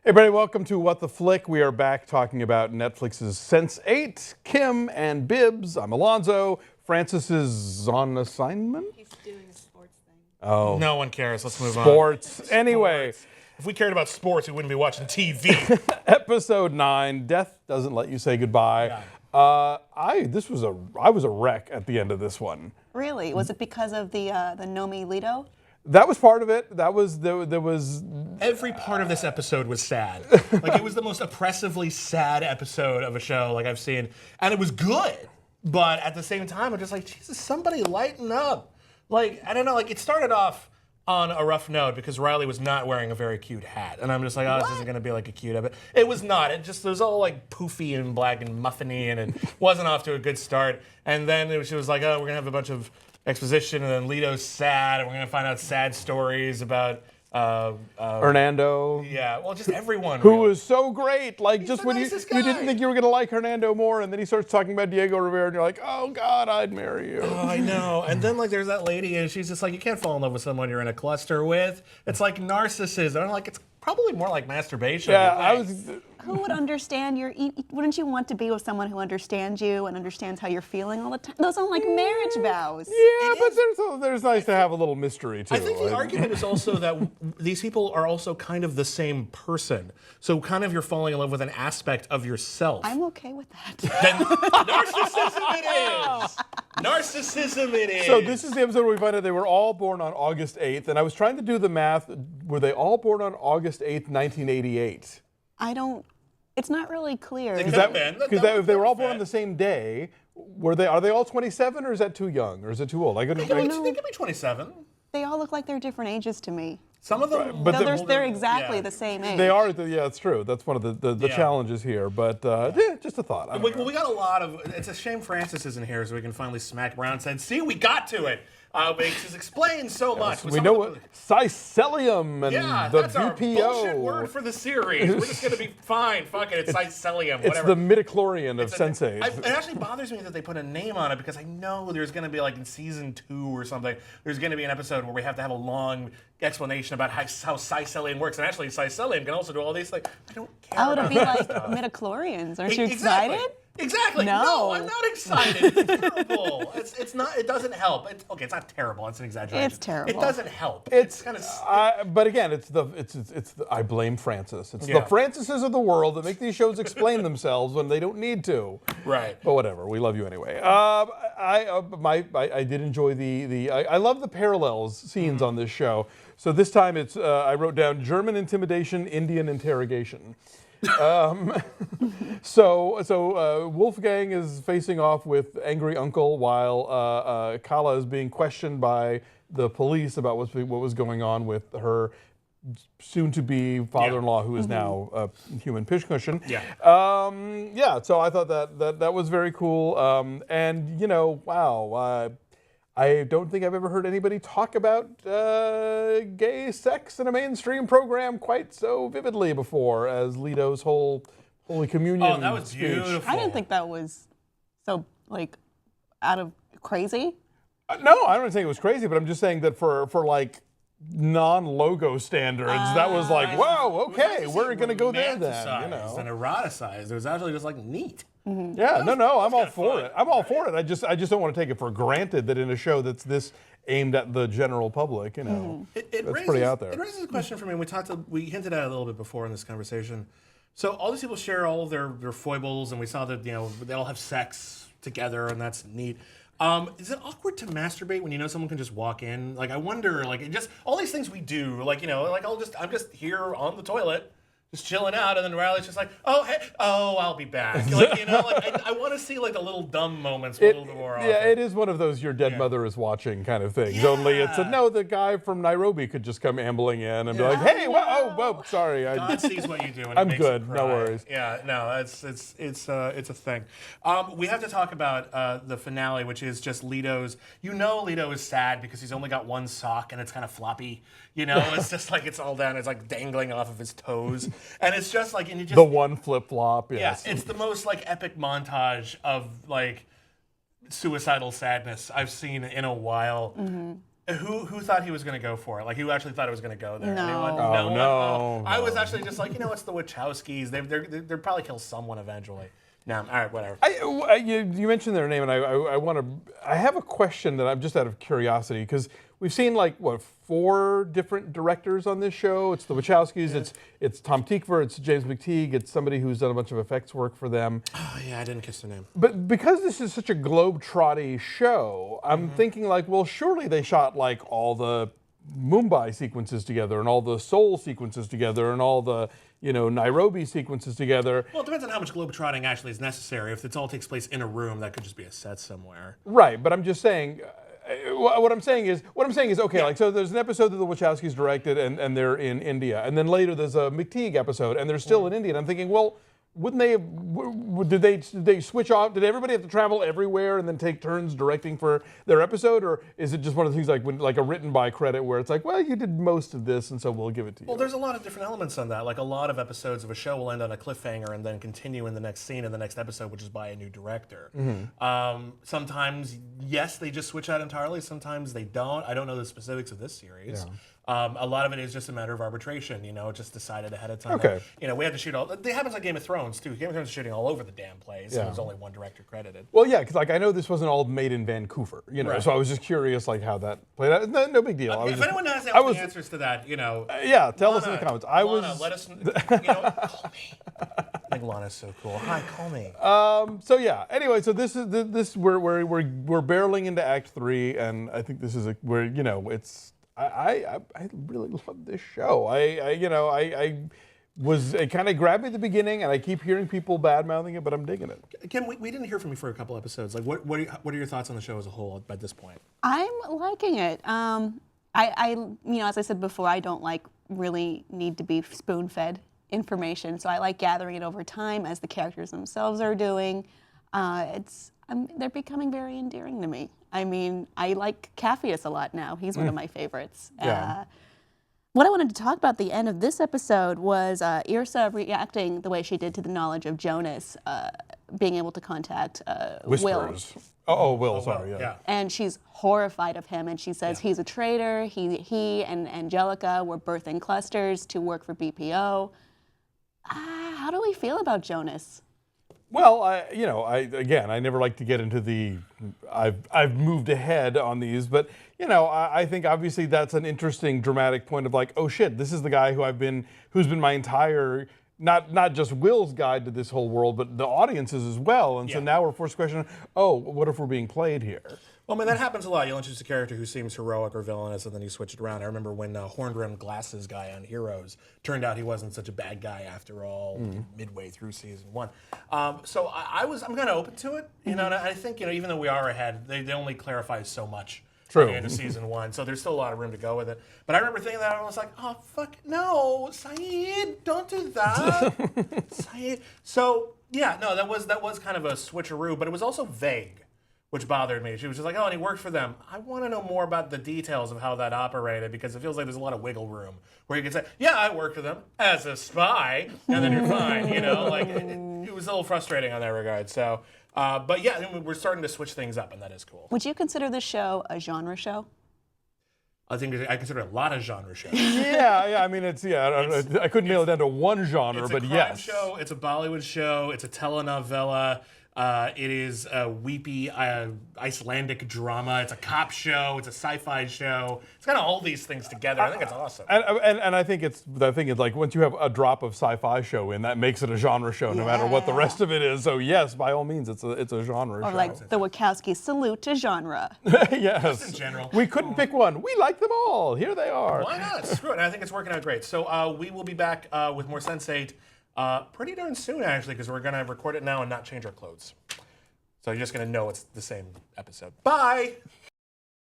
Everybody, welcome to What the Flick. We are back talking about Netflix's Sense8, Kim and Bibbs. I'm Alonso. Francis is on assignment. He's doing a sports thing. Oh. No one cares. Let's move on. Sports. Anyway. If we cared about sports, we wouldn't be watching TV. Episode 9, Death Doesn't Let You Say Goodbye. Yeah. I was a wreck at the end of this one. Really? Was it because of the Nomi Lito? That was part of it. That was there was Every part of this episode was sad. Like, it was the most oppressively sad episode of a show like I've seen. And it was good. But at the same time, I'm just like, Jesus, somebody lighten up. Like, I don't know, like, it started off on a rough note because Riley was not wearing a very cute hat. And I'm just like, oh, this isn't gonna be like a cute episode. It was not. It was all like poofy and black and muffiny, and it wasn't off to a good start. And then she was like, oh, we're gonna have a bunch of exposition, and then Lito's sad, and we're gonna find out sad stories about Hernando. yeah, well, just everyone. Who really. was so great. Like, just the when you nicest didn't guy. think you were going to like Hernando more, and then he starts talking about Diego Rivera, and you're like, oh, God, I'd marry you. Oh, I know. And then, like, there's that lady, and she's just like, you can't fall in love with someone you're in a cluster with. It's like narcissism. I'm like, it's probably more like masturbation. Yeah, Like, I was... Who would understand wouldn't you want to be with someone who understands you and understands how you're feeling all the time? Those sound like marriage vows. Yeah, but there's nice to have a little mystery, too. I think the argument is also that these people are also kind of the same person. So kind of you're falling in love with an aspect of yourself. I'm okay with that. Then narcissism it is. Narcissism it is. So this is the episode where we find out they were all born on August 8th, and I was trying to do the math. Were they all born on August 8th, 1988? It's not really clear. They Because could have been. if they were all born fit. on the same day, are they all 27, or is that too young, or is it too old? I They could be 27. They all look like they're different ages to me. Some of them. but No, the- they're exactly the same age. They are, yeah, it's true. That's one of the Yeah. challenges here. But yeah, just a thought. I don't know. Well, we got a lot of. It's a shame Francis isn't here, so we can finally smack around and say, "See, we got to it." But it just explains so much. We know what Cycelium and Yeah, the that's our BPO. bullshit word for the series. We're just gonna be fine. Fuck it, it's Cycelium. It's Whatever. the midichlorian of Sense8. It actually bothers me that they put a name on it because I know there's going to be, like, in season 2 or something, there's going to be an episode where we have to have a long explanation about how Cycelium works. And actually, Cycelium can also do all these things. I don't care. Oh, to about be that like stuff. midichlorians. Aren't you Exactly. excited? Exactly. No. I'm not excited. It's terrible. It's not. It doesn't help. It's not terrible. It's an exaggeration. It's terrible. It doesn't help. It's kind of. but again, it's the I blame Francis. It's the Yeah. Francises of the world that make these shows explain themselves when they don't need to. Right. But whatever, we love you anyway. I did enjoy I love the parallels scenes on this show. So this time it's I wrote down German intimidation, Indian interrogation. So Wolfgang is facing off with angry uncle while Kala is being questioned by the police about what was going on with her soon-to-be father-in-law, who is now a human pincushion. Yeah. So I thought that was very cool. And wow. I don't think I've ever heard anybody talk about gay sex in a mainstream program quite so vividly before as Lito's whole Holy Communion Oh, that was speech. beautiful. I didn't think that was so, like, out of crazy. No, I don't think it was crazy, but I'm just saying that for like non-logo standards, that was like, whoa, okay, we're gonna go there then. You know. And eroticized. It was actually just like neat. Yeah, no, I'm all kinda for fun. it. I'm all for it. I just don't want to take it for granted that in a show that's this aimed at the general public, It that's pretty out there. It raises a question for me. We hinted at it a little bit before in this conversation. So all these people share all of their foibles, and we saw that they all have sex together, and that's neat. Is it awkward to masturbate when you know someone can just walk in? Like, I wonder, like, just all these things we do, like, like I'm just here on the toilet, just chilling out, and then Riley's just like, oh, hey, oh, I'll be back. Like, I want to see, like, the little dumb moments a little bit more often. Yeah, it is one of those your dead mother is watching kind of things. Only it's the guy from Nairobi could just come ambling in and be like, hey, whoa, sorry. God sees what you do. And I'm it makes good, you no cry. worries. Yeah, no, it's a thing. We have to talk about the finale, which is just Lito's. Lito is sad because he's only got one sock and it's kind of floppy. It's just like it's all down. It's like dangling off of his toes, and it's just like the one flip flop. Yes. Yeah, it's the most like epic montage of like suicidal sadness I've seen in a while. Who thought he was going to go for it? Like, who actually thought it was going to go there? No. Anyone? Oh, No one? no, I was no. actually just like, it's the Wachowskis. They'll probably kill someone eventually. No, all right, whatever. You mentioned their name, and I have a question that I'm just out of curiosity, because we've seen like, what, 4 different directors on this show? It's the Wachowskis, it's Tom Tykwer, it's James McTeague, it's somebody who's done a bunch of effects work for them. Oh, yeah, I didn't catch their name. But because this is such a globe-trotty show, I'm thinking like, well, surely they shot like all the Mumbai sequences together and all the Seoul sequences together and all the, Nairobi sequences together. Well, it depends on how much globetrotting actually is necessary. If it all takes place in a room, that could just be a set somewhere. Right, but I'm just saying, what I'm saying is, okay, like, so there's an episode that the Wachowskis directed and they're in India. And then later there's a McTeague episode and they're still in India. And I'm thinking, well, wouldn't they, did they switch off? Did everybody have to travel everywhere and then take turns directing for their episode? Or is it just one of the things like a written by credit where it's like, well, you did most of this and so we'll give it to you? Well, there's a lot of different elements on that. Like, a lot of episodes of a show will end on a cliffhanger and then continue in the next scene in the next episode, which is by a new director. Sometimes, yes, they just switch out entirely. Sometimes they don't. I don't know the specifics of this series. Yeah. A lot of it is just a matter of arbitration, just decided ahead of time. Okay. That, we had to shoot all. It happens like Game of Thrones too. Game of Thrones is shooting all over the damn place, Yeah. and there's only one director credited. Well, yeah, because like I know this wasn't all made in Vancouver, Right. So I was just curious like how that played out. No big deal. If anyone has any answers to that, yeah, tell us in the comments. Lana, let us. Call me. I think Lana's so cool. Hi, call me. So yeah. Anyway, so this we're barreling into Act 3, and I think this is where it's. I really love this show. It kind of grabbed me at the beginning, and I keep hearing people bad mouthing it, but I'm digging it. Kim, we didn't hear from you for a couple episodes. Like, what are your thoughts on the show as a whole at this point? I'm liking it. As I said before, I don't really need to be spoon-fed information, so I like gathering it over time as the characters themselves are doing. They're becoming very endearing to me. I mean, I like Capheus a lot now. He's one of my favorites. Yeah. What I wanted to talk about at the end of this episode was Yrsa reacting the way she did to the knowledge of Jonas being able to contact Whispers. Will. Will, sorry. Yeah. And she's horrified of him, and she says he's a traitor. He and Angelica were birthing clusters to work for BPO. How do we feel about Jonas? Well, I never like to get into the I've moved ahead on these, but I think obviously that's an interesting dramatic point of like, oh shit, this is the guy who's been my entire not just Will's guide to this whole world, but the audiences as well. And so now we're forced to question, oh, what if we're being played here? Well, I mean, that happens a lot. You'll introduce a character who seems heroic or villainous, and then you switch it around. I remember when horn-rimmed glasses guy on Heroes turned out he wasn't such a bad guy after all, midway through season 1. So I'm kind of open to it, and I think even though we are ahead, they only clarify so much. True. At the end of season 1, so there's still a lot of room to go with it. But I remember thinking that I was like, oh fuck no, Saeed, don't do that, Saeed. So yeah, no, that was kind of a switcheroo, but it was also vague, which bothered me. She was just like, oh, and he worked for them. I want to know more about the details of how that operated, because it feels like there's a lot of wiggle room where you can say, yeah, I worked for them as a spy, and then you're fine. It was a little frustrating on that regard. So. But yeah, I mean, we're starting to switch things up, and that is cool. Would you consider this show a genre show? I think I consider it a lot of genre shows. I mean, I couldn't nail it down to one genre, but yes. It's a crime show, it's a Bollywood show, it's a telenovela, it is a weepy Icelandic drama, it's a cop show, it's a sci-fi show. It's kind of all these things together. I think it's awesome. And I think it's like once you have a drop of sci-fi show in, that makes it a genre show, no matter what the rest of it is. So yes, by all means, it's a genre show. Or like the Wachowskis salute to genre. Yes. Just in general. We couldn't pick one. We like them all. Here they are. Why not? Screw it. And I think it's working out great. So we will be back with more Sense8 pretty darn soon, actually, because we're going to record it now and not change our clothes. So you're just going to know it's the same episode. Bye!